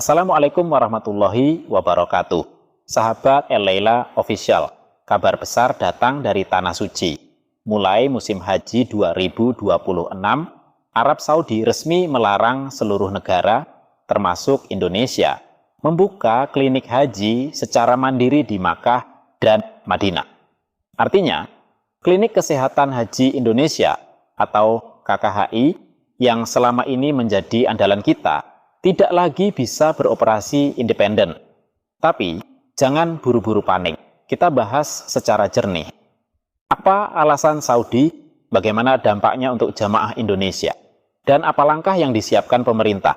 Assalamualaikum warahmatullahi wabarakatuh. Sahabat El-Laila Official, kabar besar datang dari Tanah Suci. Mulai musim haji 2026, Arab Saudi resmi melarang seluruh negara, termasuk Indonesia, membuka klinik haji secara mandiri di Makkah dan Madinah. Artinya, Klinik Kesehatan Haji Indonesia atau KKHI yang selama ini menjadi andalan kita tidak lagi bisa beroperasi independen. Tapi jangan buru-buru panik, kita bahas secara jernih. Apa alasan Saudi, bagaimana dampaknya untuk jamaah Indonesia, dan apa langkah yang disiapkan pemerintah?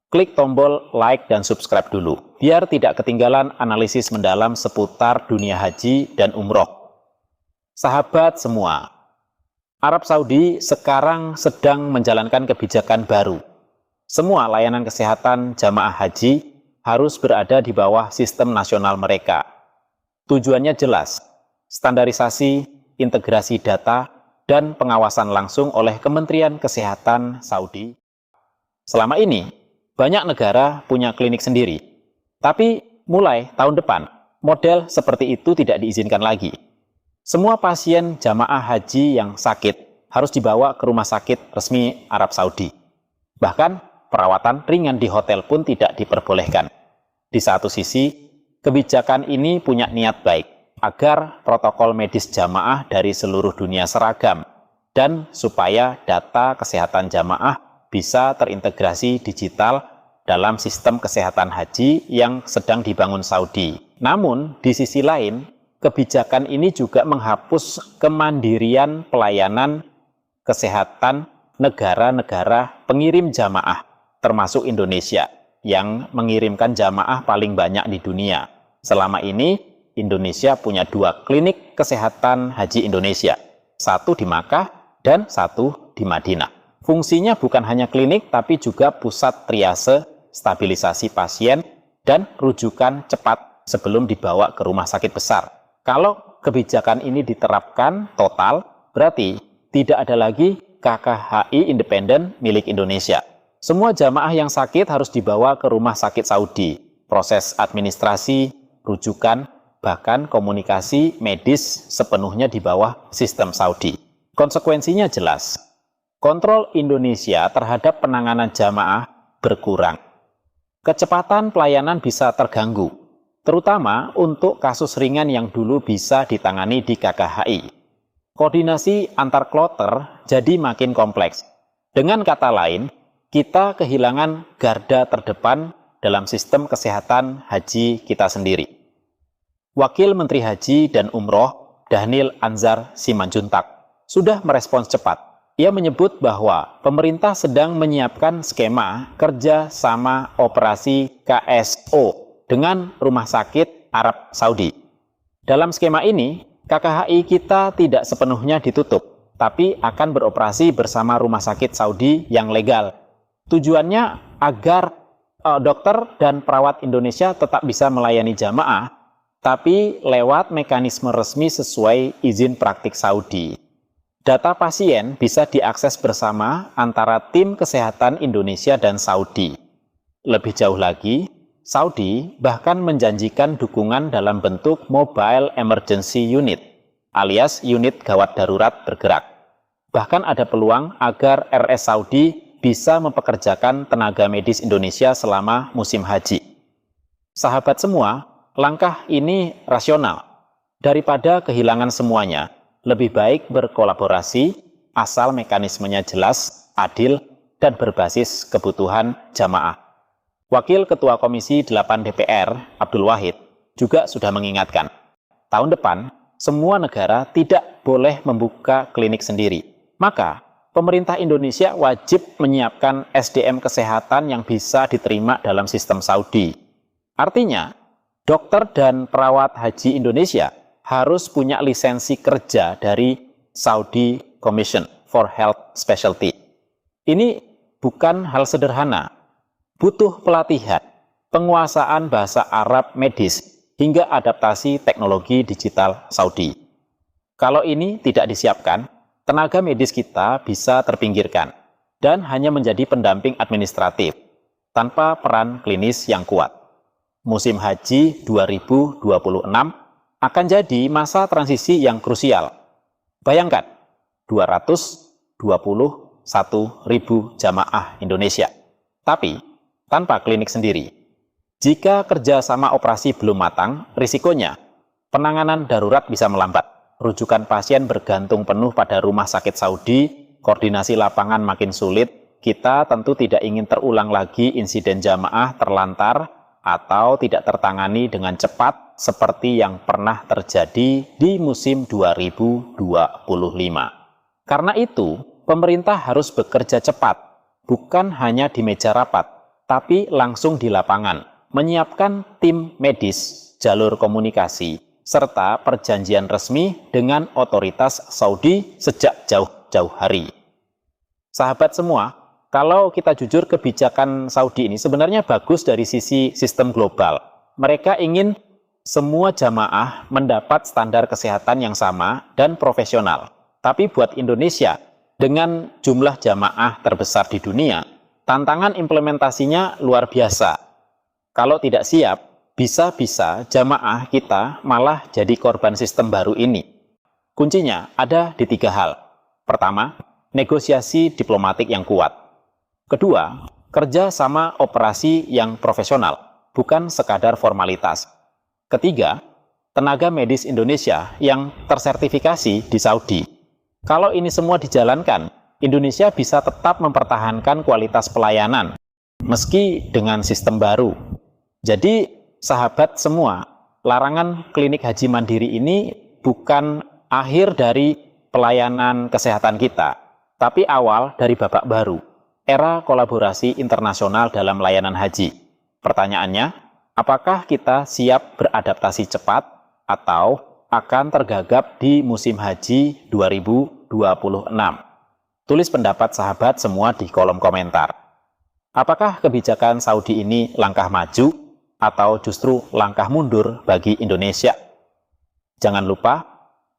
Klik tombol like dan subscribe dulu, biar tidak ketinggalan analisis mendalam seputar dunia haji dan umroh. Sahabat semua, Arab Saudi sekarang sedang menjalankan kebijakan baru. Semua layanan kesehatan jamaah haji harus berada di bawah sistem nasional mereka. Tujuannya jelas, standarisasi, integrasi data, dan pengawasan langsung oleh Kementerian Kesehatan Saudi. Selama ini, banyak negara punya klinik sendiri. Tapi mulai tahun depan, model seperti itu tidak diizinkan lagi. Semua pasien jamaah haji yang sakit harus dibawa ke rumah sakit resmi Arab Saudi. Bahkan perawatan ringan di hotel pun tidak diperbolehkan. Di satu sisi, kebijakan ini punya niat baik agar protokol medis jamaah dari seluruh dunia seragam dan supaya data kesehatan jamaah bisa terintegrasi digital dalam sistem kesehatan haji yang sedang dibangun Saudi. Namun, di sisi lain, kebijakan ini juga menghapus kemandirian pelayanan kesehatan negara-negara pengirim jamaah, termasuk Indonesia, yang mengirimkan jamaah paling banyak di dunia. Selama ini, Indonesia punya 2 klinik kesehatan haji Indonesia, satu di Makkah dan satu di Madinah. Fungsinya bukan hanya klinik, tapi juga pusat triase, stabilisasi pasien, dan rujukan cepat sebelum dibawa ke rumah sakit besar. Kalau kebijakan ini diterapkan total, berarti tidak ada lagi KKHI independen milik Indonesia. Semua jamaah yang sakit harus dibawa ke rumah sakit Saudi. Proses administrasi, rujukan, bahkan komunikasi medis sepenuhnya di bawah sistem Saudi. Konsekuensinya jelas, kontrol Indonesia terhadap penanganan jamaah berkurang. Kecepatan pelayanan bisa terganggu, terutama untuk kasus ringan yang dulu bisa ditangani di KKHI. Koordinasi antar kloter jadi makin kompleks. Dengan kata lain, kita kehilangan garda terdepan dalam sistem kesehatan haji kita sendiri. Wakil Menteri Haji dan Umroh, Dhanil Anzar Simanjuntak, sudah merespons cepat. Ia menyebut bahwa pemerintah sedang menyiapkan skema kerja sama operasi KSO dengan rumah sakit Arab Saudi. Dalam skema ini, KKHI kita tidak sepenuhnya ditutup, tapi akan beroperasi bersama rumah sakit Saudi yang legal. Tujuannya agar dokter dan perawat Indonesia tetap bisa melayani jamaah, tapi lewat mekanisme resmi sesuai izin praktik Saudi. Data pasien bisa diakses bersama antara tim kesehatan Indonesia dan Saudi. Lebih jauh lagi, Saudi bahkan menjanjikan dukungan dalam bentuk Mobile Emergency Unit, alias unit gawat darurat bergerak. Bahkan ada peluang agar RS Saudi bisa mempekerjakan tenaga medis Indonesia selama musim haji. Sahabat semua, langkah ini rasional. Daripada kehilangan semuanya, lebih baik berkolaborasi asal mekanismenya jelas, adil, dan berbasis kebutuhan jamaah. Wakil Ketua Komisi 8 DPR, Abdul Wahid, juga sudah mengingatkan, tahun depan semua negara tidak boleh membuka klinik sendiri. Maka, pemerintah Indonesia wajib menyiapkan SDM kesehatan yang bisa diterima dalam sistem Saudi. Artinya, dokter dan perawat haji Indonesia harus punya lisensi kerja dari Saudi Commission for Health Specialty. Ini bukan hal sederhana. Butuh pelatihan, penguasaan bahasa Arab medis, hingga adaptasi teknologi digital Saudi. Kalau ini tidak disiapkan, tenaga medis kita bisa terpinggirkan dan hanya menjadi pendamping administratif. tanpa peran klinis yang kuat. Musim haji 2026 akan jadi masa transisi yang krusial. Bayangkan, 221.000 jamaah Indonesia, tapi tanpa klinik sendiri. Jika kerjasama operasi belum matang, risikonya penanganan darurat bisa melambat. Rujukan pasien bergantung penuh pada rumah sakit Saudi, koordinasi lapangan makin sulit. Kita tentu tidak ingin terulang lagi insiden jamaah terlantar atau tidak tertangani dengan cepat seperti yang pernah terjadi di musim 2025. Karena itu, pemerintah harus bekerja cepat, bukan hanya di meja rapat, tapi langsung di lapangan, menyiapkan tim medis, jalur komunikasi, serta perjanjian resmi dengan otoritas Saudi sejak jauh-jauh hari. Sahabat semua, kalau kita jujur, kebijakan Saudi ini sebenarnya bagus dari sisi sistem global. Mereka ingin semua jamaah mendapat standar kesehatan yang sama dan profesional. Tapi buat Indonesia, dengan jumlah jamaah terbesar di dunia, tantangan implementasinya luar biasa. Kalau tidak siap, bisa-bisa jamaah kita malah jadi korban sistem baru ini. Kuncinya ada di 3 hal. Pertama, negosiasi diplomatik yang kuat. Kedua, kerja sama operasi yang profesional, bukan sekadar formalitas. Ketiga, tenaga medis Indonesia yang tersertifikasi di Saudi. Kalau ini semua dijalankan, Indonesia bisa tetap mempertahankan kualitas pelayanan, meski dengan sistem baru. Jadi, sahabat semua, larangan klinik haji mandiri ini bukan akhir dari pelayanan kesehatan kita, tapi awal dari babak baru, era kolaborasi internasional dalam layanan haji. Pertanyaannya, apakah kita siap beradaptasi cepat atau akan tergagap di musim haji 2026? Tulis pendapat sahabat semua di kolom komentar. Apakah kebijakan Saudi ini langkah maju atau justru langkah mundur bagi Indonesia? Jangan lupa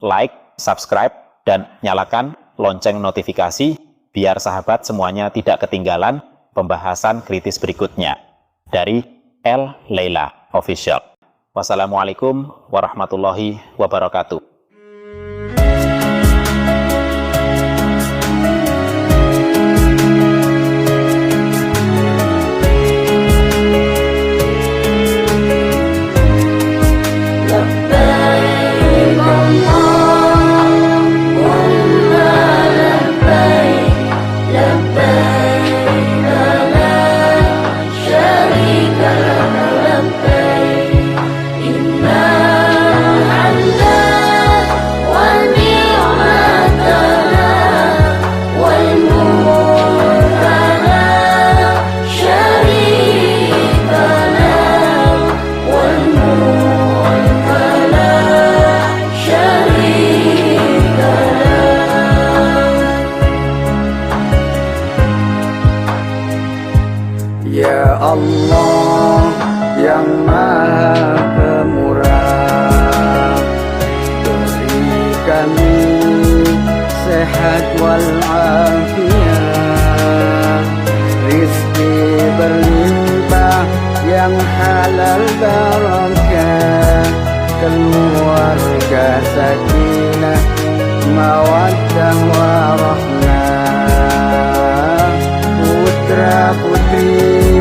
like, subscribe, dan nyalakan lonceng notifikasi biar sahabat semuanya tidak ketinggalan pembahasan kritis berikutnya dari El Leila Official. Wassalamualaikum warahmatullahi wabarakatuh. Ya Allah yang Maha Pemurah, beri kami sehat walafiat, rizki berlimpah yang halal barakah, keluarga sakinah, mawaddah warahmah, putra putri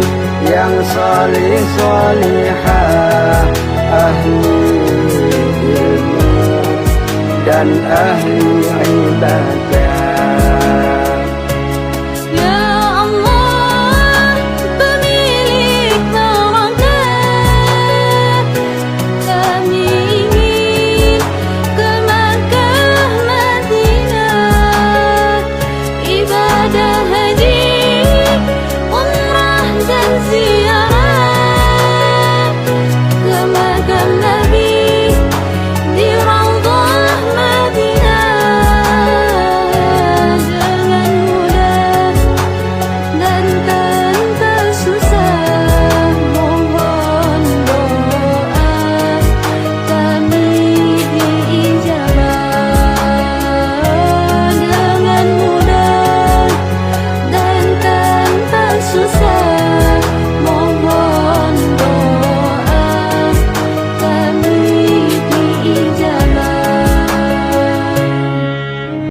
yang salih salihah, ahli ilmu dan ahli ibadah.